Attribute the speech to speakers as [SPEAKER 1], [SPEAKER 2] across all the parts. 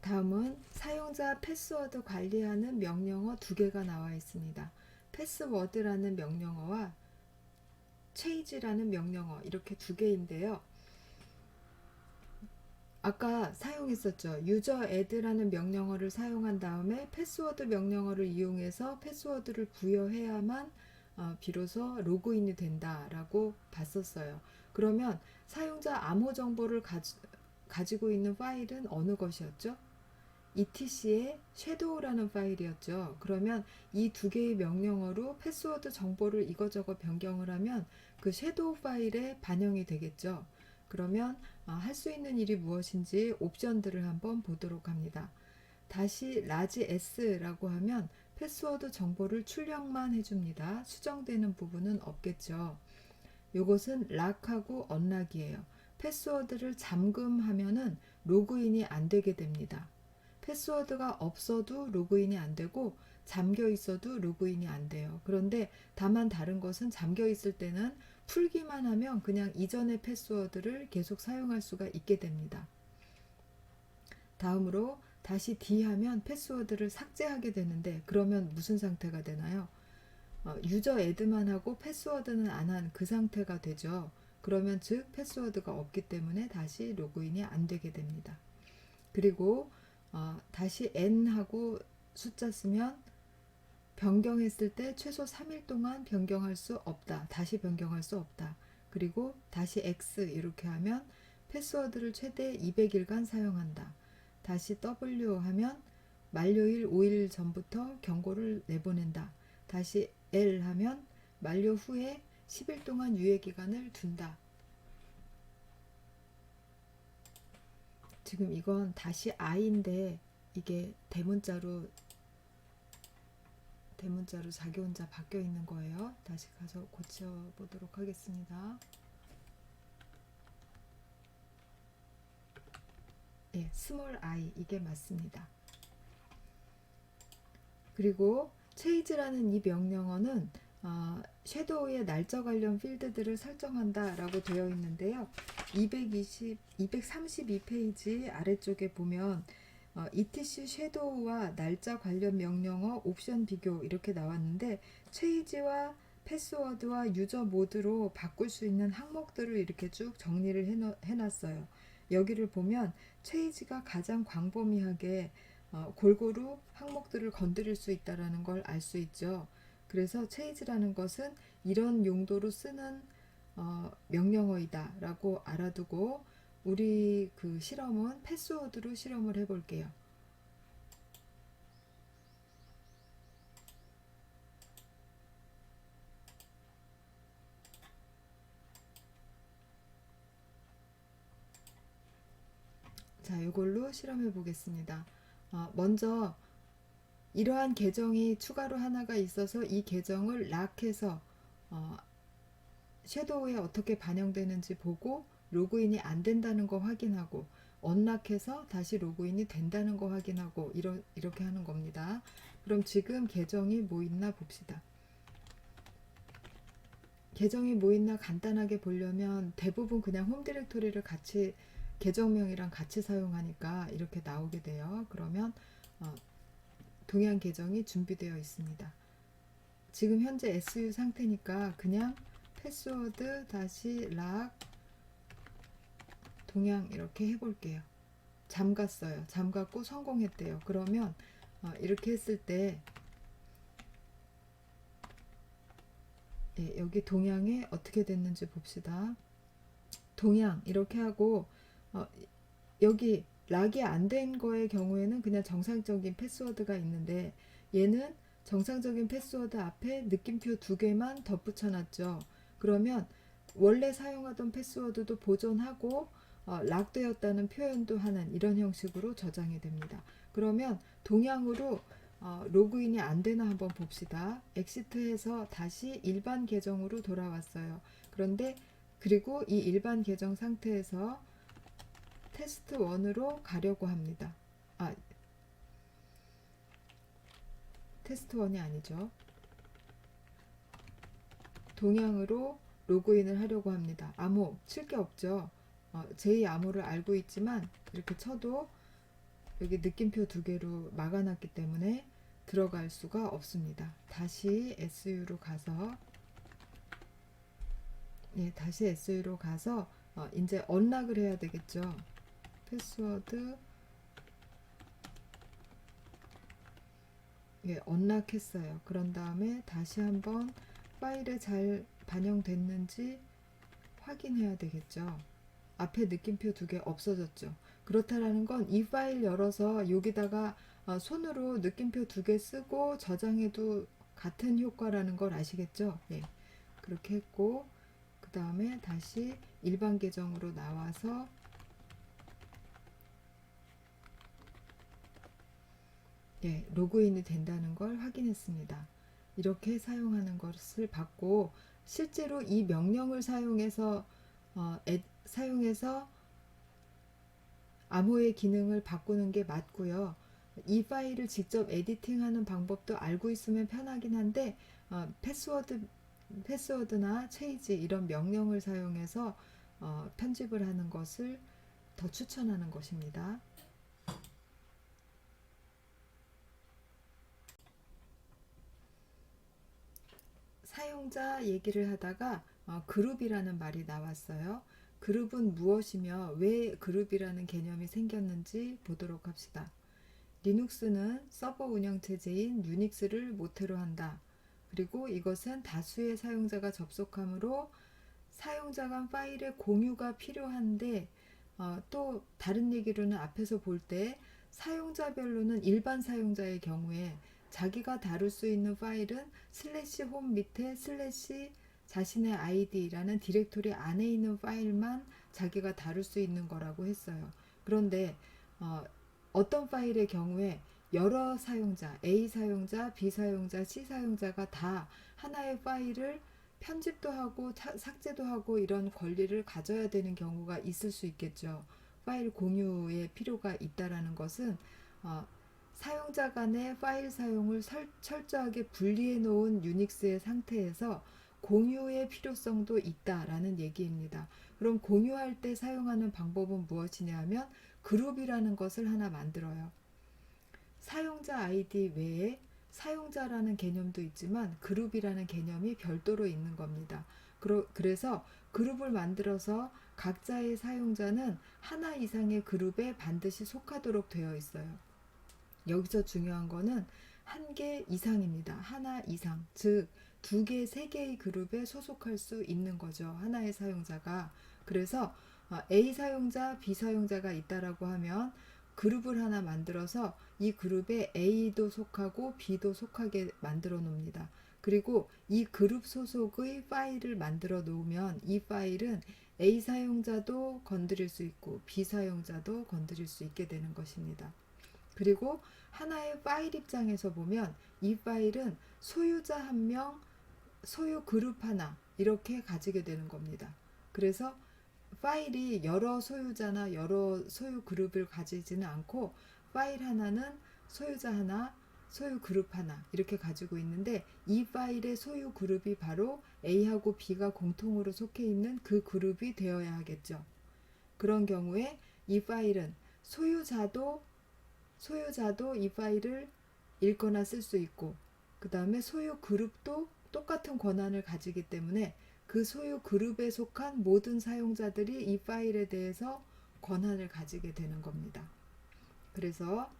[SPEAKER 1] 다음은 사용자 패스워드 관리하는 명령어 두 개가 나와 있습니다. 패스워드라는 명령어와 change라는 명령어 이렇게 두 개인데요. 아까 사용했었죠. user add라는 명령어를 사용한 다음에 패스워드 명령어를 이용해서 패스워드를 부여해야만 비로소 로그인이 된다라고 봤었어요. 그러면 사용자 암호 정보를 가지고 있는 파일은 어느 것이었죠? etc의 shadow라는 파일이었죠. 그러면 이 두 개의 명령어로 패스워드 정보를 이거저거 변경을 하면 그 shadow 파일에 반영이 되겠죠. 그러면 할 수 있는 일이 무엇인지 옵션들을 한번 보도록 합니다. 다시 large S라고 하면 패스워드 정보를 출력만 해줍니다. 수정되는 부분은 없겠죠. 이것은 락하고 언락이에요. 패스워드를 잠금하면은 로그인이 안 되게 됩니다. 패스워드가 없어도 로그인이 안 되고 잠겨 있어도 로그인이 안 돼요. 그런데 다만 다른 것은 잠겨 있을 때는 풀기만 하면 그냥 이전의 패스워드를 계속 사용할 수가 있게 됩니다. 다음으로 다시 D 하면 패스워드를 삭제하게 되는데 그러면 무슨 상태가 되나요? 유저 애드만 하고 패스워드는 안 한 그 상태가 되죠. 그러면 즉 패스워드가 없기 때문에 다시 로그인이 안 되게 됩니다. 그리고 다시 N하고 숫자 쓰면 변경했을 때 최소 3일 동안 변경할 수 없다. 다시 변경할 수 없다. 그리고 다시 X 이렇게 하면 패스워드를 최대 200일간 사용한다. 다시 W 하면 만료일 5일 전부터 경고를 내보낸다. 다시 L 하면 만료 후에 10일 동안 유예기간을 둔다. 지금 이건 다시 I인데 이게 대문자로 자기 혼자 바뀌어 있는 거예요. 다시 가서 고쳐보도록 하겠습니다. 예, 스몰 I 이게 맞습니다. 그리고 change라는 이 명령어는 섀도우의 날짜 관련 필드들을 설정한다 라고 되어 있는데요. 232페이지 아래쪽에 보면 etc 섀도우와 날짜 관련 명령어 옵션 비교 이렇게 나왔는데 change와 패스워드와 유저 모드로 바꿀 수 있는 항목들을 이렇게 쭉 정리를 해놨어요. 여기를 보면 change가 가장 광범위하게 골고루 항목들을 건드릴 수 있다는 걸 알 수 있죠. 그래서 change라는 것은 이런 용도로 쓰는 명령어이다 라고 알아두고 우리 그 실험은 패스워드로 실험을 해볼게요. 자, 이걸로 실험해 보겠습니다. 먼저 이러한 계정이 추가로 하나가 있어서 이 계정을 락해서 섀도우에 어떻게 반영되는지 보고 로그인이 안 된다는 거 확인하고 언락해서 다시 로그인이 된다는 거 확인하고 이렇게 하는 겁니다. 그럼 지금 계정이 뭐 있나 봅시다. 계정이 뭐 있나 간단하게 보려면 대부분 그냥 홈 디렉토리를 같이 계정명이랑 같이 사용하니까 이렇게 나오게 돼요. 그러면 동양 계정이 준비되어 있습니다. 지금 현재 SU 상태니까 그냥 패스워드 다시 락 동양 이렇게 해볼게요. 잠갔어요. 잠갔고 성공했대요. 그러면 이렇게 했을 때 여기 동양에 어떻게 됐는지 봅시다. 동양 이렇게 하고 여기 락이 안 된 거의 경우에는 그냥 정상적인 패스워드가 있는데 얘는 정상적인 패스워드 앞에 느낌표 2개만 덧붙여 놨죠. 그러면 원래 사용하던 패스워드도 보존하고 락되었다는 표현도 하는 이런 형식으로 저장이 됩니다. 그러면 동양으로 로그인이 안 되나 한번 봅시다. 엑시트해서 다시 일반 계정으로 돌아왔어요. 그런데 그리고 이 일반 계정 상태에서 테스트 1으로 가려고 합니다. 테스트 1이 아니죠. 동양으로 로그인을 하려고 합니다. 암호 칠 게 없죠. 제 암호를 알고 있지만 이렇게 쳐도 여기 느낌표 두 개로 막아놨기 때문에 들어갈 수가 없습니다. 다시 SU로 가서 다시 SU로 가서 이제 언락을 해야 되겠죠. 패스워드 언락했어요. 그런 다음에 다시 한번 파일에 잘 반영됐는지 확인해야 되겠죠. 앞에 느낌표 두 개 없어졌죠. 그렇다라는 건 이 파일 열어서 여기다가 손으로 느낌표 두 개 쓰고 저장해도 같은 효과라는 걸 아시겠죠? 그렇게 했고, 그 다음에 다시 일반 계정으로 나와서 로그인이 된다는 걸 확인했습니다. 이렇게 사용하는 것을 봤고, 실제로 이 명령을 사용해서 암호의 기능을 바꾸는 게 맞고요. 이 파일을 직접 에디팅하는 방법도 알고 있으면 편하긴 한데 패스워드나 체이지 이런 명령을 사용해서 편집을 하는 것을 더 추천하는 것입니다. 사용자 얘기를 하다가 그룹이라는 말이 나왔어요. 그룹은 무엇이며 왜 그룹이라는 개념이 생겼는지 보도록 합시다. 리눅스는 서버 운영체제인 유닉스를 모태로 한다. 그리고 이것은 다수의 사용자가 접속하므로 사용자 간 파일의 공유가 필요한데 또 다른 얘기로는 앞에서 볼 때 사용자별로는 일반 사용자의 경우에 자기가 다룰 수 있는 파일은 슬래시 홈 밑에 슬래시 자신의 아이디라는 디렉토리 안에 있는 파일만 자기가 다룰 수 있는 거라고 했어요. 그런데 어떤 파일의 경우에 여러 사용자, A 사용자, B 사용자, C 사용자가 다 하나의 파일을 편집도 하고 삭제도 하고 이런 권리를 가져야 되는 경우가 있을 수 있겠죠. 파일 공유의 필요가 있다라는 것은 사용자 간의 파일 사용을 철저하게 분리해 놓은 유닉스의 상태에서 공유의 필요성도 있다라는 얘기입니다. 그럼 공유할 때 사용하는 방법은 무엇이냐 하면 그룹이라는 것을 하나 만들어요. 사용자 아이디 외에 사용자라는 개념도 있지만 그룹이라는 개념이 별도로 있는 겁니다. 그래서 그룹을 만들어서 각자의 사용자는 하나 이상의 그룹에 반드시 속하도록 되어 있어요. 여기서 중요한 거는 한 개 이상입니다. 하나 이상, 즉 2개, 3개의 그룹에 소속할 수 있는 거죠. 하나의 사용자가. 그래서 A 사용자, B 사용자가 있다라고 하면 그룹을 하나 만들어서 이 그룹에 A도 속하고 B도 속하게 만들어 놓습니다. 그리고 이 그룹 소속의 파일을 만들어 놓으면 이 파일은 A 사용자도 건드릴 수 있고 B 사용자도 건드릴 수 있게 되는 것입니다. 그리고 하나의 파일 입장에서 보면 이 파일은 소유자 한 명, 소유 그룹 하나 이렇게 가지게 되는 겁니다. 그래서 파일이 여러 소유자나 여러 소유 그룹을 가지지는 않고 파일 하나는 소유자 하나, 소유 그룹 하나 이렇게 가지고 있는데 이 파일의 소유 그룹이 바로 A하고 B가 공통으로 속해 있는 그 그룹이 되어야 하겠죠. 그런 경우에 이 파일은 소유자도 이 파일을 읽거나 쓸 수 있고 그 다음에 소유 그룹도 똑같은 권한을 가지기 때문에 그 소유 그룹에 속한 모든 사용자들이 이 파일에 대해서 권한을 가지게 되는 겁니다. 그래서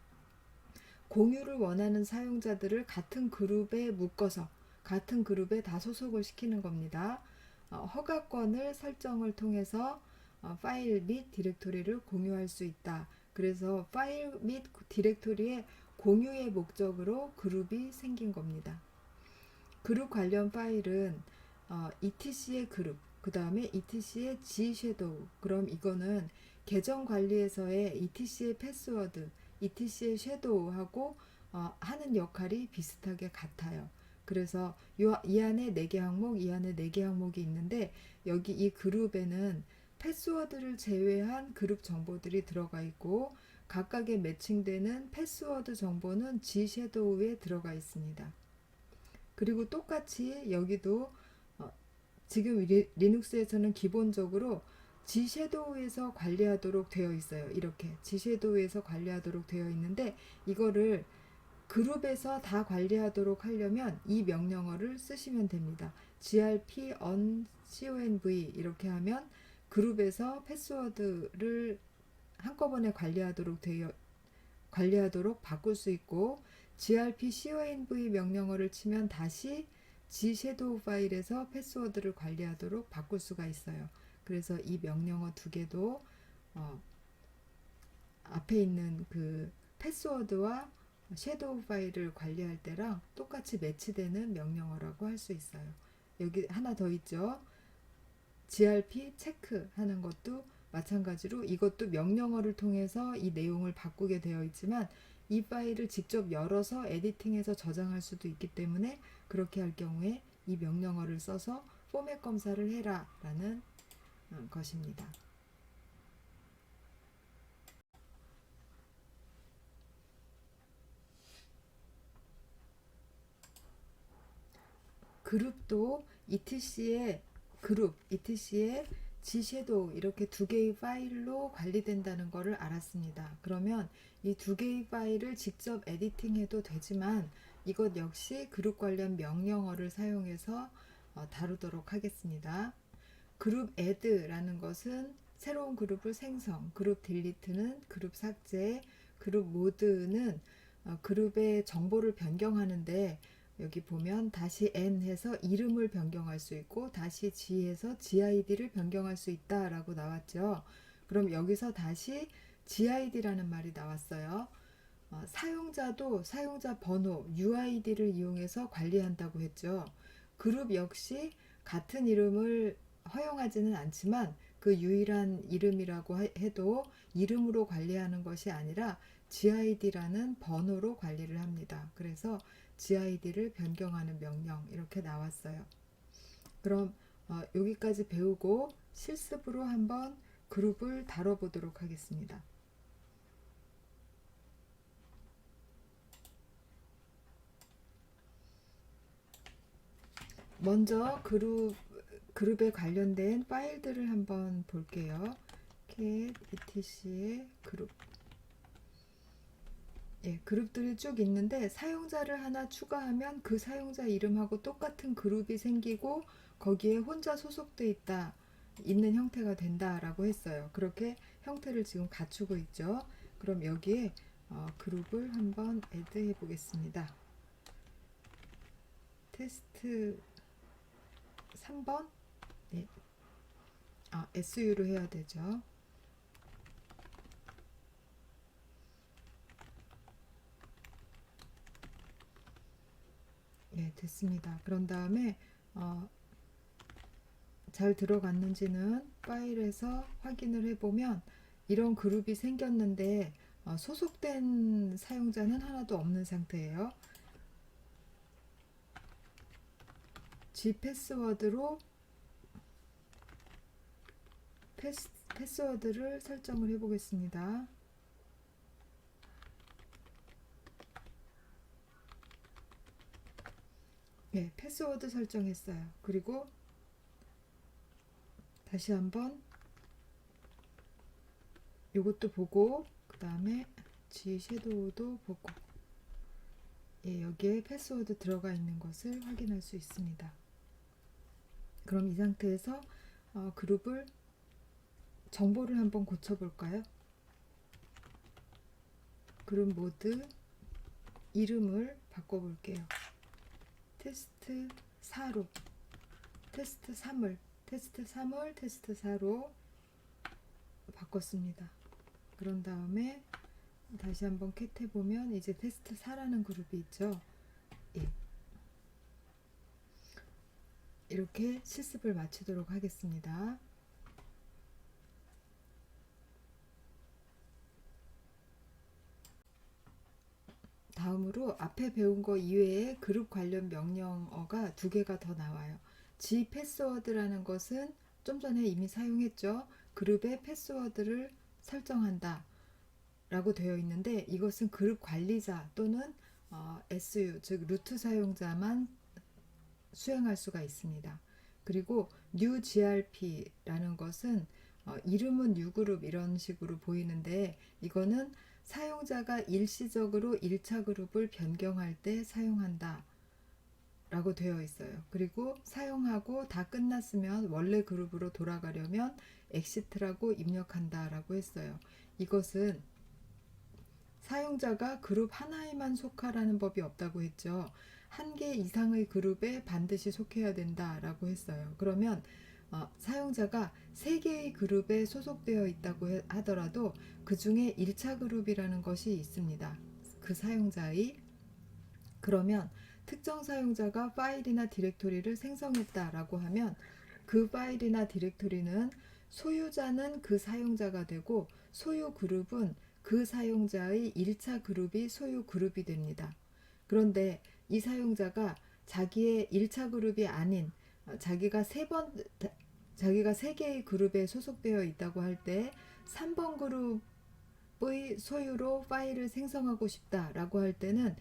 [SPEAKER 1] 공유를 원하는 사용자들을 같은 그룹에 묶어서 같은 그룹에 다 소속을 시키는 겁니다. 허가권을 설정을 통해서 파일 및 디렉토리를 공유할 수 있다. 그래서 파일 및 디렉토리의 공유의 목적으로 그룹이 생긴 겁니다. 그룹 관련 파일은 etc의 그룹, 그 다음에 etc의 gShadow. 그럼 이거는 계정 관리에서의 etc의 패스워드, etc의 shadow하고 하는 역할이 비슷하게 같아요. 그래서 이 안에 4개 항목, 이 안에 4개 항목이 있는데 여기 이 그룹에는 패스워드를 제외한 그룹 정보들이 들어가 있고 각각의 매칭되는 패스워드 정보는 gShadow에 들어가 있습니다. 그리고 똑같이 여기도 지금 리눅스에서는 기본적으로 G섀도우에서 관리하도록 되어 있어요. 이렇게 G섀도우에서 관리하도록 되어 있는데 이거를 그룹에서 다 관리하도록 하려면 이 명령어를 쓰시면 됩니다. grp on conv 이렇게 하면 그룹에서 패스워드를 한꺼번에 관리하도록 바꿀 수 있고, grp conv 명령어를 치면 다시 g섀도우 파일에서 패스워드를 관리하도록 바꿀 수가 있어요. 그래서 이 명령어 두 개도 앞에 있는 그 패스워드와 섀도우 파일을 관리할 때랑 똑같이 매치되는 명령어라고 할 수 있어요. 여기 하나 더 있죠. grp 체크 하는 것도 마찬가지로 이것도 명령어를 통해서 이 내용을 바꾸게 되어 있지만 이 파일을 직접 열어서 에디팅해서 저장할 수도 있기 때문에 그렇게 할 경우에 이 명령어를 써서 포맷 검사를 해라 라는 것입니다. 그룹도 etc의 g섀도우 이렇게 두 개의 파일로 관리된다는 것을 알았습니다. 그러면 이 두 개의 파일을 직접 에디팅해도 되지만 이것 역시 그룹 관련 명령어를 사용해서 다루도록 하겠습니다. 그룹 add라는 것은 새로운 그룹을 생성, 그룹 delete는 그룹 삭제, 그룹 mode는 그룹의 정보를 변경하는데 여기 보면 다시 n 해서 이름을 변경할 수 있고 다시 g 해서 gid를 변경할 수 있다라고 나왔죠. 그럼 여기서 다시 gid라는 말이 나왔어요. 사용자도 사용자 번호 uid를 이용해서 관리한다고 했죠. 그룹 역시 같은 이름을 허용하지는 않지만 그 유일한 이름이라고 해도 이름으로 관리하는 것이 아니라 gid라는 번호로 관리를 합니다. 그래서 gid를 변경하는 명령 이렇게 나왔어요. 그럼 여기까지 배우고 실습으로 한번 그룹을 다뤄보도록 하겠습니다. 먼저 그룹에 관련된 파일들을 한번 볼게요. cat etc의 그룹. 그룹들이 쭉 있는데 사용자를 하나 추가하면 그 사용자 이름하고 똑같은 그룹이 생기고 거기에 혼자 소속돼 있는 형태가 된다라고 했어요. 그렇게 형태를 지금 갖추고 있죠. 그럼 여기에 그룹을 한번 add 해 보겠습니다. 테스트 3번 SU로 해야 되죠. 됐습니다. 그런 다음에 잘 들어갔는지는 파일에서 확인을 해보면 이런 그룹이 생겼는데 소속된 사용자는 하나도 없는 상태예요. g패스워드로 패스워드를 설정을 해보겠습니다. 패스워드 설정했어요. 그리고 다시 한번 이것도 보고 그 다음에 g섀도우도 보고 여기에 패스워드 들어가 있는 것을 확인할 수 있습니다. 그럼 이 상태에서 그룹을 정보를 한번 고쳐볼까요? 그룹 모드 이름을 바꿔볼게요. 테스트 4로 테스트 3을 테스트 4로 바꿨습니다. 그런 다음에 다시 한번 캣 해보면 이제 테스트 4라는 그룹이 있죠. 이렇게 실습을 마치도록 하겠습니다. 다음으로 앞에 배운 거 이외에 그룹 관련 명령어가 두 개가 더 나와요. g패스워드라는 것은 좀 전에 이미 사용했죠. 그룹의 패스워드를 설정한다 라고 되어 있는데 이것은 그룹 관리자 또는 SU 즉 루트 사용자만 수행할 수가 있습니다. 그리고 new grp라는 것은 이름은 뉴그룹 이런 식으로 보이는데 이거는 사용자가 일시적으로 1차 그룹을 변경할 때 사용한다 라고 되어 있어요. 그리고 사용하고 다 끝났으면 원래 그룹으로 돌아가려면 exit라고 입력한다 라고 했어요. 이것은 사용자가 그룹 하나에만 속하라는 법이 없다고 했죠. 한 개 이상의 그룹에 반드시 속해야 된다라고 했어요. 그러면 사용자가 3개의 그룹에 소속되어 있다고 하더라도 그 중에 1차 그룹이라는 것이 있습니다. 그 사용자의. 그러면 특정 사용자가 파일이나 디렉토리를 생성했다라고 하면 그 파일이나 디렉토리는 소유자는 그 사용자가 되고 소유 그룹은 그 사용자의 1차 그룹이 소유 그룹이 됩니다. 그런데 이 사용자가 자기의 1차 그룹이 아닌 자기가 3개의 그룹에 소속되어 있다고 할 때 3번 그룹의 소유로 파일을 생성하고 싶다라고 할 때는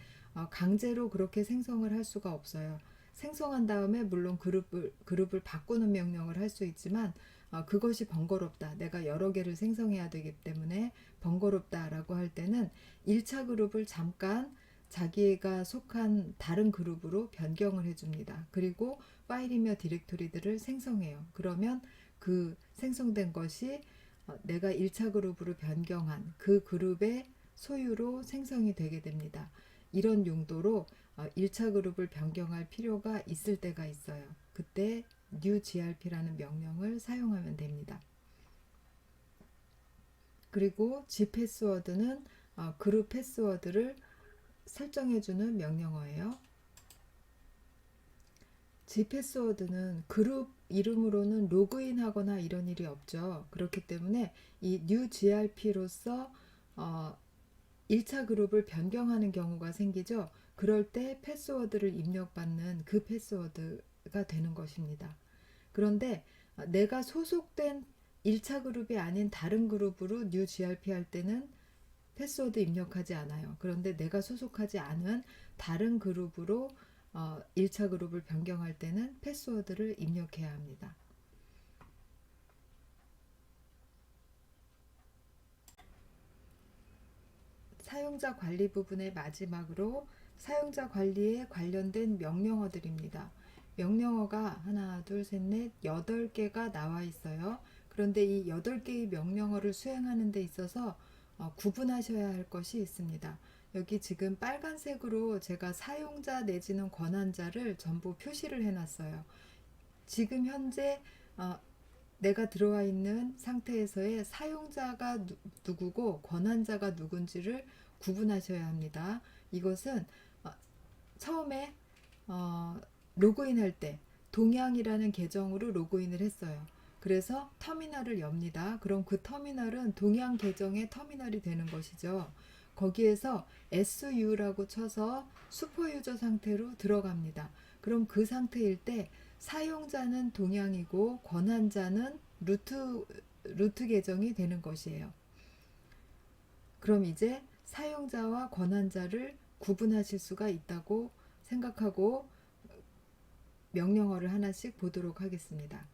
[SPEAKER 1] 강제로 그렇게 생성을 할 수가 없어요. 생성한 다음에 물론 그룹을 바꾸는 명령을 할 수 있지만 그것이 번거롭다. 내가 여러 개를 생성해야 되기 때문에 번거롭다라고 할 때는 1차 그룹을 잠깐 자기가 속한 다른 그룹으로 변경을 해줍니다. 그리고 파일이며 디렉토리들을 생성해요. 그러면 그 생성된 것이 내가 1차 그룹으로 변경한 그 그룹의 소유로 생성이 되게 됩니다. 이런 용도로 1차 그룹을 변경할 필요가 있을 때가 있어요. 그때 new grp라는 명령을 사용하면 됩니다. 그리고 g패스워드는 그룹 패스워드를 설정해주는 명령어예요. g패스워드는 그룹 이름으로는 로그인 하거나 이런 일이 없죠. 그렇기 때문에 이 new grp로서 1차 그룹을 변경하는 경우가 생기죠. 그럴 때 패스워드를 입력받는 그 패스워드가 되는 것입니다. 그런데 내가 소속된 1차 그룹이 아닌 다른 그룹으로 new grp 할 때는 패스워드 입력하지 않아요. 그런데 내가 소속하지 않은 다른 그룹으로 1차 그룹을 변경할 때는 패스워드를 입력해야 합니다. 사용자 관리 부분의 마지막으로 사용자 관리에 관련된 명령어들입니다. 명령어가 하나, 둘, 셋, 넷, 8개가 나와 있어요. 그런데 이 8개의 명령어를 수행하는 데 있어서 구분하셔야 할 것이 있습니다. 여기 지금 빨간색으로 제가 사용자 내지는 권한자를 전부 표시를 해놨어요. 지금 현재 내가 들어와 있는 상태에서의 사용자가 누구고 권한자가 누군지를 구분하셔야 합니다. 이것은 처음에 로그인할 때 동양이라는 계정으로 로그인을 했어요. 그래서 터미널을 엽니다. 그럼 그 터미널은 동양 계정의 터미널이 되는 것이죠. 거기에서 SU라고 쳐서 슈퍼유저 상태로 들어갑니다. 그럼 그 상태일 때 사용자는 동양이고 권한자는 루트 계정이 되는 것이에요. 그럼 이제 사용자와 권한자를 구분하실 수가 있다고 생각하고 명령어를 하나씩 보도록 하겠습니다.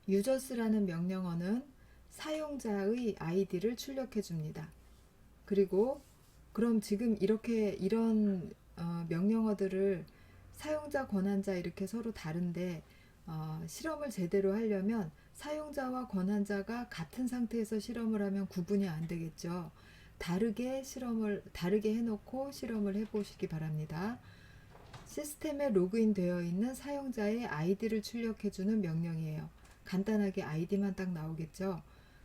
[SPEAKER 1] users라는 명령어는 사용자의 아이디를 출력해 줍니다. 그리고 그럼 지금 이런 명령어들을 사용자, 권한자 이렇게 서로 다른데 실험을 제대로 하려면 사용자와 권한자가 같은 상태에서 실험을 하면 구분이 안 되겠죠. 다르게 해놓고 실험을 해보시기 바랍니다. 시스템에 로그인 되어 있는 사용자의 아이디를 출력해주는 명령이에요. 간단하게 아이디만 딱 나오겠죠.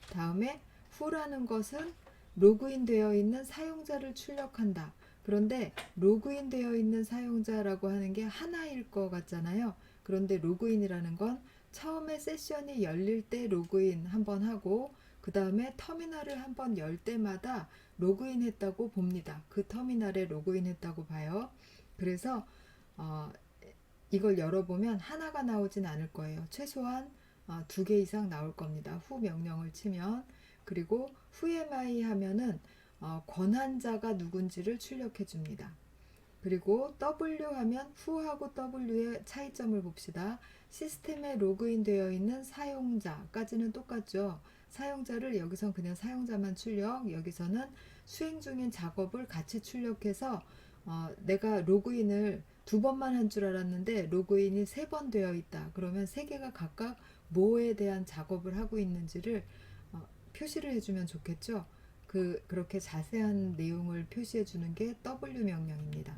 [SPEAKER 1] 다음에 who라는 것은 로그인 되어 있는 사용자를 출력한다. 그런데 로그인 되어 있는 사용자라고 하는 게 하나일 것 같잖아요. 그런데 로그인이라는 건 처음에 세션이 열릴 때 로그인 한번 하고 그 다음에 터미널을 한번 열 때마다 로그인 했다고 봅니다. 그 터미널에 로그인 했다고 봐요. 그래서 이걸 열어보면 하나가 나오진 않을 거예요. 최소한 2개 이상 나올 겁니다. 후 명령을 치면. 그리고 who am I 하면은 권한자가 누군지를 출력해 줍니다. 그리고 W 하면 who하고 W의 차이점을 봅시다. 시스템에 로그인 되어 있는 사용자까지는 똑같죠. 사용자를 여기선 그냥 사용자만 출력, 여기서는 수행 중인 작업을 같이 출력해서 내가 로그인을 2번만 한 줄 알았는데 로그인이 3번 되어 있다. 그러면 3개가 각각 뭐에 대한 작업을 하고 있는지를 표시를 해주면 좋겠죠. 그렇게 자세한 내용을 표시해 주는 게 W 명령입니다.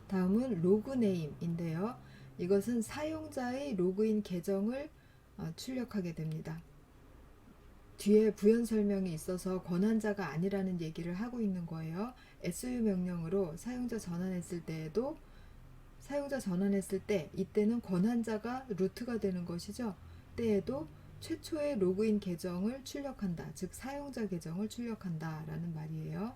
[SPEAKER 1] 다음은 로그네임인데요. 이것은 사용자의 로그인 계정을 출력하게 됩니다. 뒤에 부연 설명이 있어서 권한자가 아니라는 얘기를 하고 있는 거예요. SU 명령으로 사용자 전환했을 때에도 사용자 전환했을 때 이때는 권한자가 루트가 되는 것이죠. 때에도 최초의 로그인 계정을 출력한다. 즉 사용자 계정을 출력한다 라는 말이에요.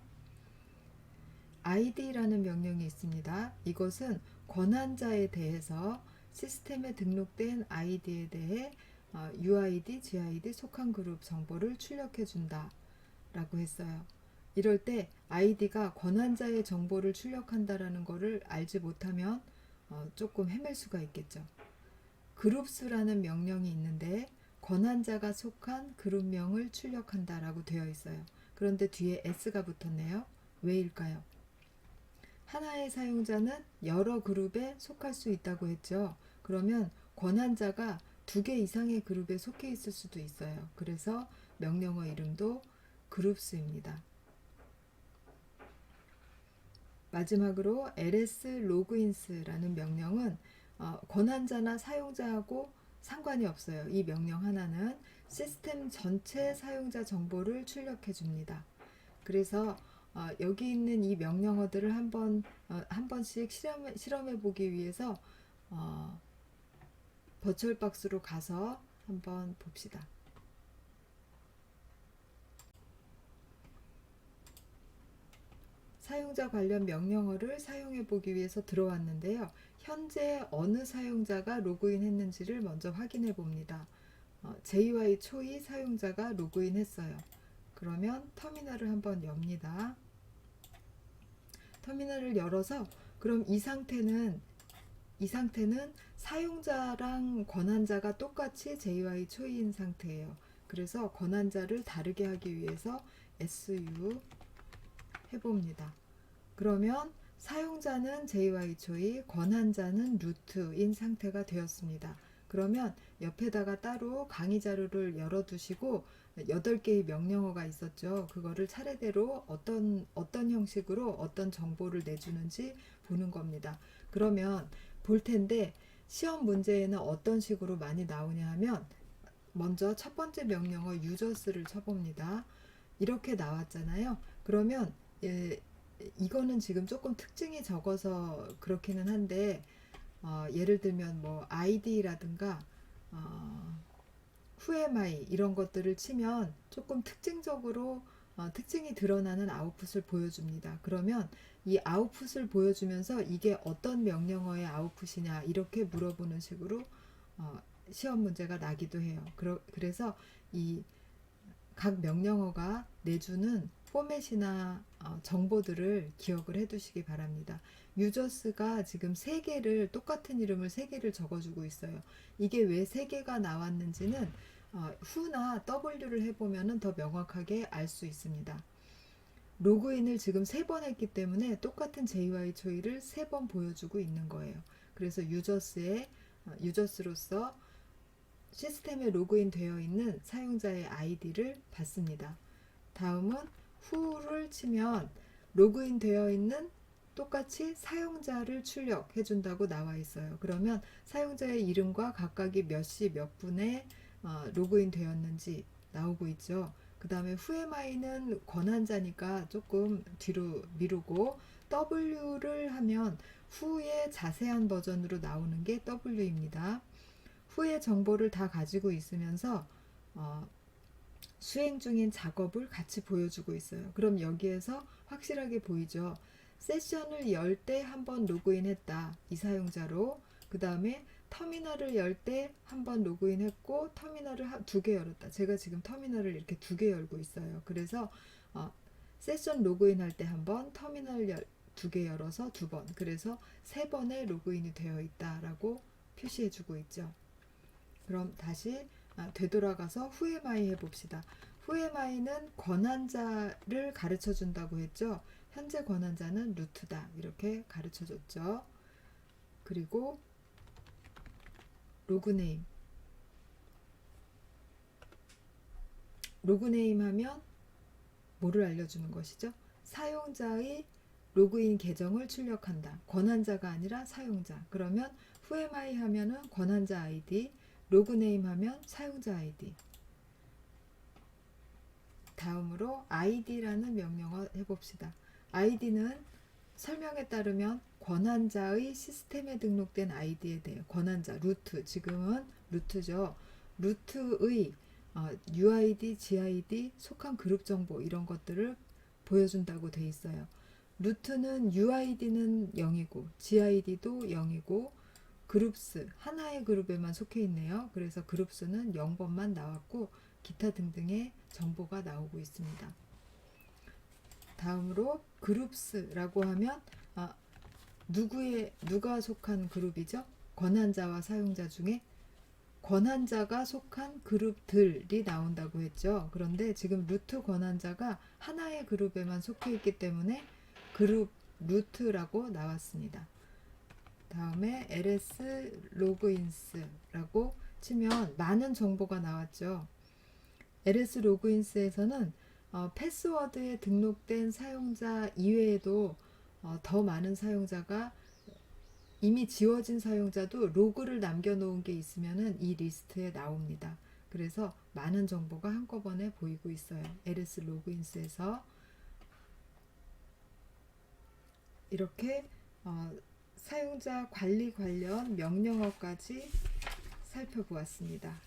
[SPEAKER 1] id라는 명령이 있습니다. 이것은 권한자에 대해서 시스템에 등록된 id에 대해 UID, GID 속한 그룹 정보를 출력해 준다 라고 했어요. 이럴 때 id가 권한자의 정보를 출력한다라는 것을 알지 못하면 조금 헤맬 수가 있겠죠. 그룹스라는 명령이 있는데 권한자가 속한 그룹명을 출력한다 라고 되어 있어요. 그런데 뒤에 s가 붙었네요. 왜일까요? 하나의 사용자는 여러 그룹에 속할 수 있다고 했죠. 그러면 권한자가 2개 이상의 그룹에 속해 있을 수도 있어요. 그래서 명령어 이름도 그룹스입니다. 마지막으로 ls logins라는 명령은 권한자나 사용자하고 상관이 없어요. 이 명령 하나는 시스템 전체 사용자 정보를 출력해 줍니다. 그래서 여기 있는 이 명령어들을 한 번씩 실험해 보기 위해서 버추얼박스로 가서 한번 봅시다. 사용자 관련 명령어를 사용해 보기 위해서 들어왔는데요. 현재 어느 사용자가 로그인 했는지를 먼저 확인해 봅니다. JY 초이 사용자가 로그인 했어요. 그러면 터미널을 한번 엽니다. 터미널을 열어서 그럼 이 상태는 사용자랑 권한자가 똑같이 JY 초이인 상태예요. 그래서 권한자를 다르게 하기 위해서 SU 해봅니다. 그러면 사용자는 JY 초이, 권한자는 루트인 상태가 되었습니다. 그러면 옆에다가 따로 강의 자료를 열어두시고 8개의 명령어가 있었죠. 그거를 차례대로 어떤 형식으로 어떤 정보를 내주는지 보는 겁니다. 그러면 볼 텐데 시험 문제에는 어떤 식으로 많이 나오냐 하면 먼저 첫 번째 명령어 users를 쳐봅니다. 이렇게 나왔잖아요. 그러면 이거는 지금 조금 특징이 적어서 그렇기는 한데 예를 들면 뭐 id라든가 who am I 이런 것들을 치면 조금 특징적으로 특징이 드러나는 아웃풋을 보여줍니다. 그러면 이 아웃풋을 보여주면서 이게 어떤 명령어의 아웃풋이냐 이렇게 물어보는 식으로 시험 문제가 나기도 해요. 그래서 이 각 명령어가 내주는 포맷이나 정보들을 기억을 해 두시기 바랍니다. 유저스가 지금 3개를 똑같은 이름을 3개를 적어주고 있어요. 이게 왜 3개가 나왔는지는 who나 w를 해보면 더 명확하게 알 수 있습니다. 로그인을 지금 3번 했기 때문에 똑같은 JY 초이를 3번 보여주고 있는 거예요. 그래서 유저스로서 시스템에 로그인 되어 있는 사용자의 아이디를 받습니다. 다음은 who를 치면 로그인 되어 있는 똑같이 사용자를 출력해 준다고 나와 있어요. 그러면 사용자의 이름과 각각이 몇 시 몇 분에 로그인 되었는지 나오고 있죠. 그 다음에 who am I는 권한자니까 조금 뒤로 미루고 W를 하면 who의 자세한 버전으로 나오는 게 W입니다. who의 정보를 다 가지고 있으면서 수행 중인 작업을 같이 보여주고 있어요. 그럼 여기에서 확실하게 보이죠. 세션을 열 때 한번 로그인 했다. 이 사용자로. 그 다음에 터미널을 열 때 한번 로그인 했고 터미널을 2개 열었다. 제가 지금 터미널을 이렇게 2개 열고 있어요. 그래서 세션 로그인 할 때 한번 터미널 2개 열어서 2번. 그래서 3번에 로그인이 되어 있다라고 표시해 주고 있죠. 그럼 다시 되돌아가서 whoami 해봅시다. whoami는 권한자를 가르쳐 준다고 했죠. 현재 권한자는 루트다. 이렇게 가르쳐 줬죠. 그리고 로그네임. 로그네임 하면 뭐를 알려주는 것이죠? 사용자의 로그인 계정을 출력한다. 권한자가 아니라 사용자. 그러면 whoami 하면은 권한자 아이디, 로그네임 하면 사용자 아이디. 다음으로 id라는 명령어 해봅시다. id는 설명에 따르면 권한자의 시스템에 등록된 아이디에 대해 권한자, 루트, 지금은 루트죠. 루트의 UID, GID, 속한 그룹 정보 이런 것들을 보여준다고 돼 있어요. 루트는 UID는 0이고 GID도 0이고 그룹스 하나의 그룹에만 속해 있네요. 그래서 그룹수는 0번만 나왔고 기타 등등의 정보가 나오고 있습니다. 다음으로 그룹스라고 하면 누가 속한 그룹이죠? 권한자와 사용자 중에 권한자가 속한 그룹들이 나온다고 했죠. 그런데 지금 루트 권한자가 하나의 그룹에만 속해 있기 때문에 그룹 루트라고 나왔습니다. 다음에 ls 로그인스라고 치면 많은 정보가 나왔죠. ls 로그인스에서는 패스워드에 등록된 사용자 이외에도 더 많은 사용자가 이미 지워진 사용자도 로그를 남겨놓은 게 있으면 이 리스트에 나옵니다. 그래서 많은 정보가 한꺼번에 보이고 있어요. ls 로그인스에서 이렇게 사용자 관리 관련 명령어까지 살펴보았습니다.